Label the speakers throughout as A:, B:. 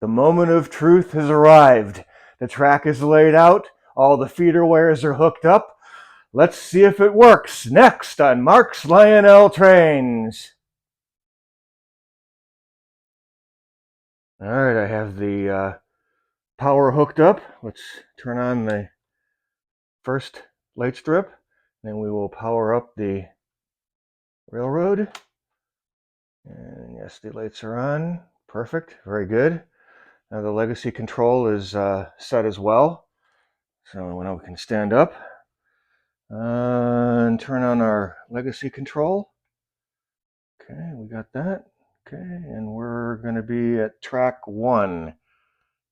A: The moment of truth has arrived. The track is laid out. All the feeder wires are hooked up. Let's see if it works. Next on Mark's Lionel Trains. All right, I have the power hooked up. Let's turn on the first light strip. Then we will power up the railroad. And yes, the lights are on. Perfect. Very good. Now the legacy control is set as well. So now we can stand up and turn on our legacy control. Okay, we got that. Okay, and we're going to be at track 1.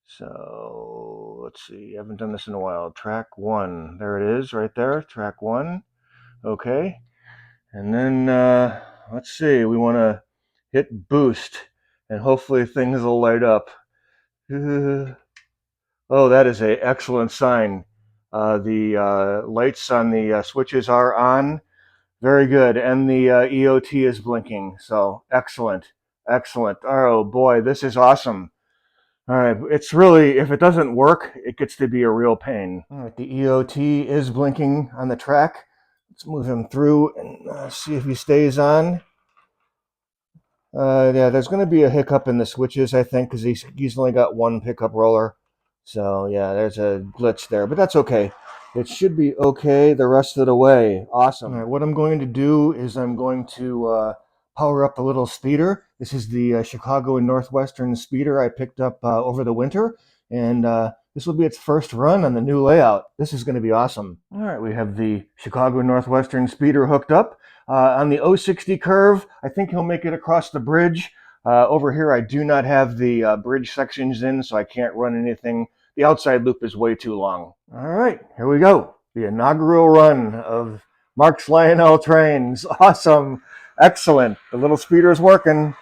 A: So let's see, I haven't done this in a while. Track 1. There it is right there, track 1. Okay, and then let's see, we want to hit boost and hopefully things will light up. Oh, that is an excellent sign. The lights on the switches are on. Very good. And the EOT is blinking. So excellent. Excellent. Oh boy, this is awesome. All right. It's really, if it doesn't work, it gets to be a real pain. All right. The EOT is blinking on the track. Let's move him through and see if he stays on. Yeah, there's going to be a hiccup in the switches, I think, because he's only got one pickup roller. So yeah, there's a glitch there, but that's okay. It should be okay the rest of the way. Awesome. All right, what I'm going to do is I'm going to power up the little speeder. This is the Chicago and Northwestern speeder I picked up over the winter, and this will be its first run on the new layout. This is going to be awesome. All right, we have the Chicago and Northwestern speeder hooked up. On the 060 curve, I think he'll make it across the bridge. Over here, I do not have the bridge sections in, so I can't run anything. The outside loop is way too long. All right, here we go. The inaugural run of Mark's Lionel Trains. Awesome. Excellent. The little speeder is working.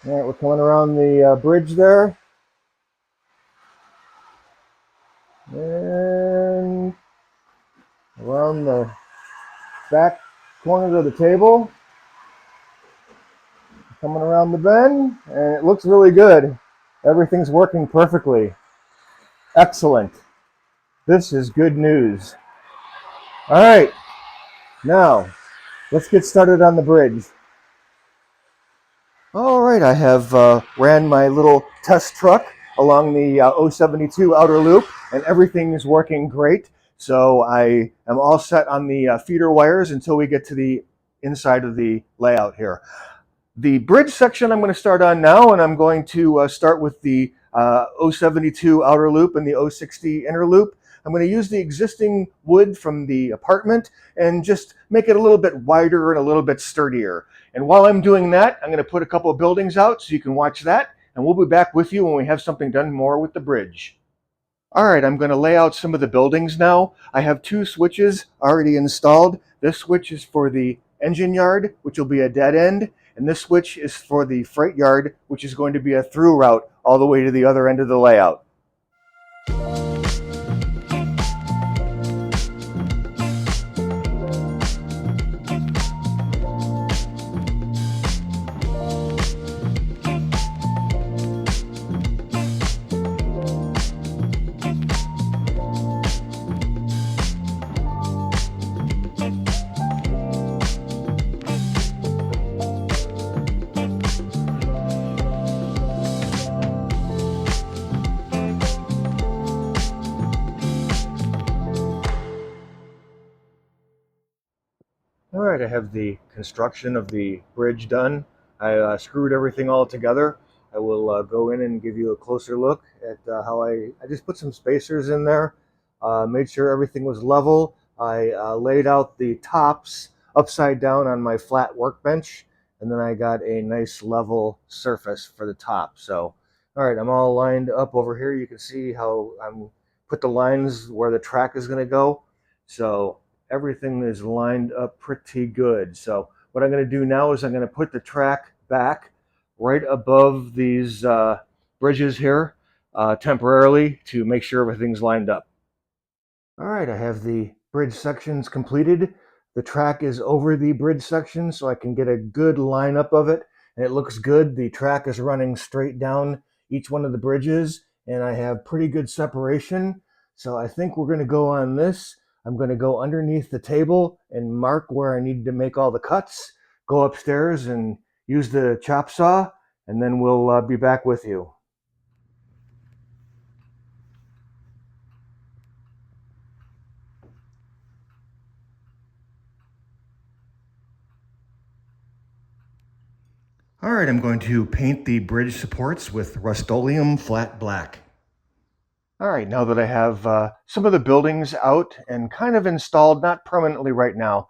A: All right, we're coming around the bridge there. And around the back corners of the table. Coming around the bend, and it looks really good. Everything's working perfectly. Excellent. This is good news. All right, now let's get started on the bridge. All right, I have ran my little test truck along the 072 outer loop, and everything is working great. So I am all set on the feeder wires until we get to the inside of the layout here. The bridge section I'm going to start on now, and I'm going to start with the 072 outer loop and the 060 inner loop. I'm going to use the existing wood from the apartment and just make it a little bit wider and a little bit sturdier. And while I'm doing that, I'm going to put a couple of buildings out so you can watch that, and we'll be back with you when we have something done more with the bridge. All right, I'm going to lay out some of the buildings now. I have 2 switches already installed. This switch is for the engine yard, which will be a dead end. And this switch is for the freight yard, which is going to be a through route all the way to the other end of the layout. All right, I have the construction of the bridge done. I screwed everything all together. I will go in and give you a closer look at how I just put some spacers in there, made sure everything was level. I laid out the tops upside down on my flat workbench, and then I got a nice level surface for the top. So, all right, I'm all lined up over here. You can see how I'm put the lines where the track is going to go. So everything is lined up pretty good. So what I'm going to do now is I'm going to put the track back right above these bridges here temporarily to make sure everything's lined up. All right, I have the bridge sections completed. The track is over the bridge section so I can get a good lineup of it and it looks good. The track is running straight down each one of the bridges, and I have pretty good separation. So I think we're going to go on this. I'm going to go underneath the table and mark where I need to make all the cuts, go upstairs and use the chop saw, and then we'll be back with you. All right, I'm going to paint the bridge supports with Rust-Oleum Flat Black. All right, now that I have some of the buildings out and kind of installed, not permanently right now,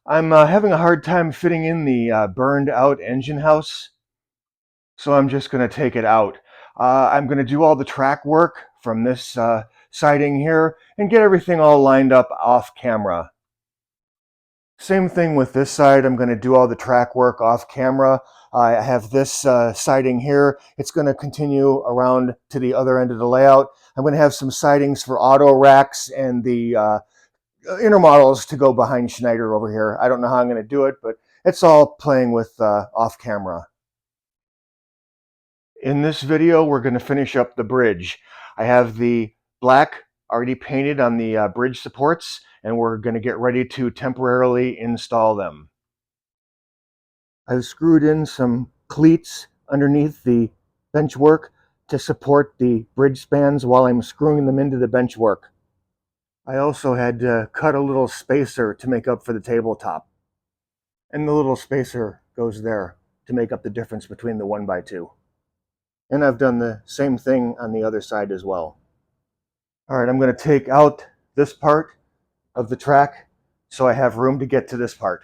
A: I'm having a hard time fitting in the burned out engine house. So I'm just going to take it out. I'm going to do all the track work from this siding here and get everything all lined up off camera. Same thing with this side. I'm going to do all the track work off camera. I have this siding here. It's going to continue around to the other end of the layout. I'm going to have some sidings for auto racks and the inner models to go behind Schneider over here. I don't know how I'm going to do it, but it's all playing with off camera. In this video, we're going to finish up the bridge. I have the black already painted on the bridge supports, and we're going to get ready to temporarily install them. I've screwed in some cleats underneath the bench work to support the bridge spans while I'm screwing them into the bench work. I also had to cut a little spacer to make up for the tabletop. And the little spacer goes there to make up the difference between the 1x2. And I've done the same thing on the other side as well. All right, I'm going to take out this part of the track so I have room to get to this part.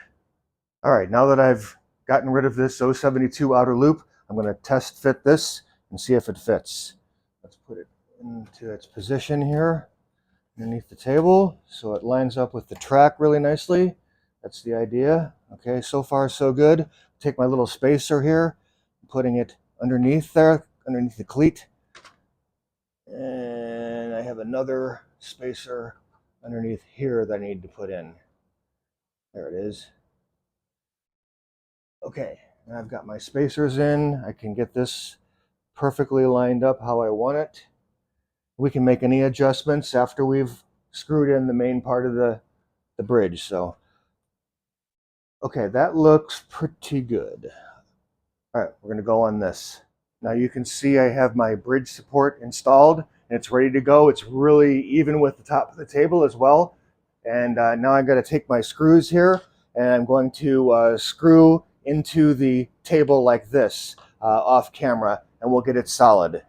A: All right, now that I've gotten rid of this 072 outer loop, I'm going to test fit this and see if it fits. Let's put it into its position here underneath the table so it lines up with the track really nicely. That's the idea. Okay, so far so good. Take my little spacer here, putting it underneath there, underneath the cleat. And I have another spacer underneath here that I need to put in. There it is. Okay, now I've got my spacers in. I can get this perfectly lined up how I want it. We can make any adjustments after we've screwed in the main part of the bridge. So, okay, that looks pretty good. All right, we're going to go on this. Now you can see I have my bridge support installed and it's ready to go. It's really even with the top of the table as well. And now I've got to take my screws here and I'm going to screw into the table like this off camera, and we'll get it solid.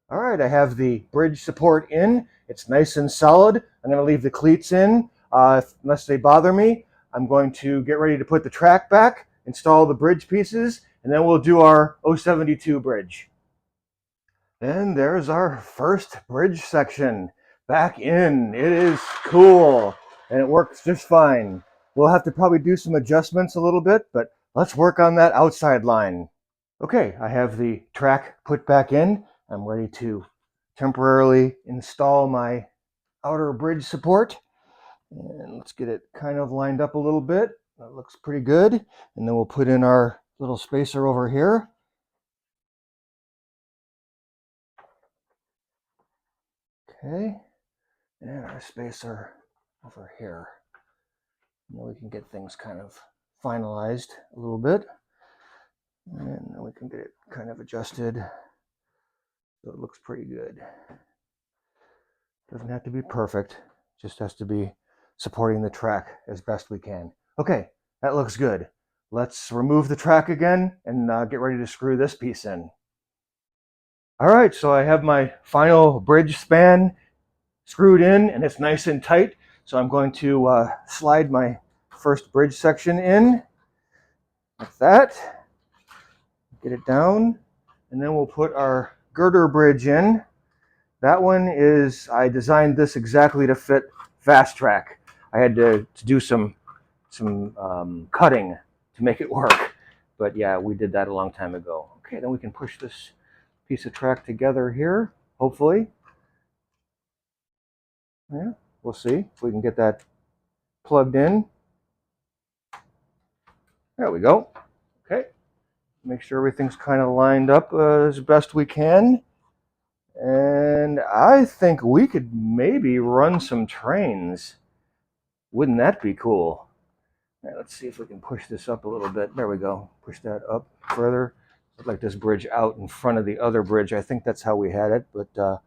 A: All right, I have the bridge support in. It's nice and solid. I'm going to leave the cleats in unless they bother me. I'm going to get ready to put the track back, install the bridge pieces, and then we'll do our 072 bridge. And there's our first bridge section back in. It is cool, and it works just fine. We'll have to probably do some adjustments a little bit, but let's work on that outside line. Okay, I have the track put back in. I'm ready to temporarily install my outer bridge support. And let's get it kind of lined up a little bit. That looks pretty good. And then we'll put in our little spacer over here. Okay, and our spacer over here. Now we can get things kind of finalized a little bit. And then we can get it kind of adjusted so it looks pretty good. Doesn't have to be perfect, just has to be supporting the track as best we can. Okay, that looks good. Let's remove the track again and get ready to screw this piece in. All right, so I have my final bridge span screwed in and it's nice and tight. So I'm going to slide my first bridge section in like that. Get it down, and then we'll put our girder bridge in. That one is, I designed this exactly to fit Fast Track. I had to do some cutting to make it work. But yeah, we did that a long time ago. Okay, then we can push this piece of track together here, hopefully. Yeah, we'll see if we can get that plugged in. There we go. Okay, make sure everything's kind of lined up as best we can. And I think we could maybe run some trains. Wouldn't that be cool? Right, let's see if we can push this up a little bit. There we go. Push that up further. I'd like this bridge out in front of the other bridge. I think that's how we had it. But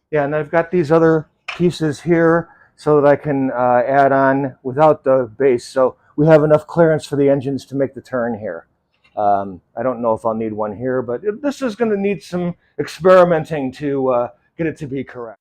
A: yeah, and I've got these other pieces here so that I can add on without the base. So we have enough clearance for the engines to make the turn here. I don't know if I'll need one here, but this is going to need some experimenting to get it to be correct.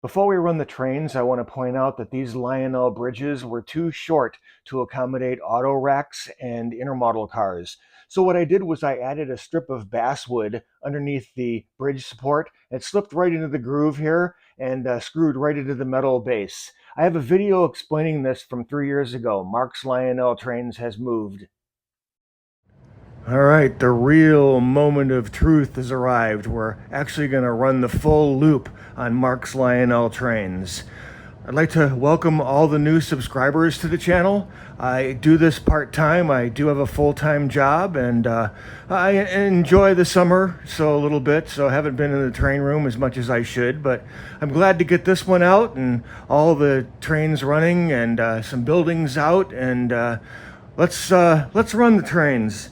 A: Before we run the trains, I want to point out that these Lionel bridges were too short to accommodate auto racks and intermodal cars. So what I did was I added a strip of basswood underneath the bridge support. It slipped right into the groove here and screwed right into the metal base. I have a video explaining this from 3 years ago. Mark's Lionel Trains has moved. All right, the real moment of truth has arrived. We're actually going to run the full loop on Mark's Lionel Trains. I'd like to welcome all the new subscribers to the channel. I do this part-time. I do have a full-time job, and I enjoy the summer a little bit, so I haven't been in the train room as much as I should, but I'm glad to get this one out and all the trains running and some buildings out, and let's run the trains.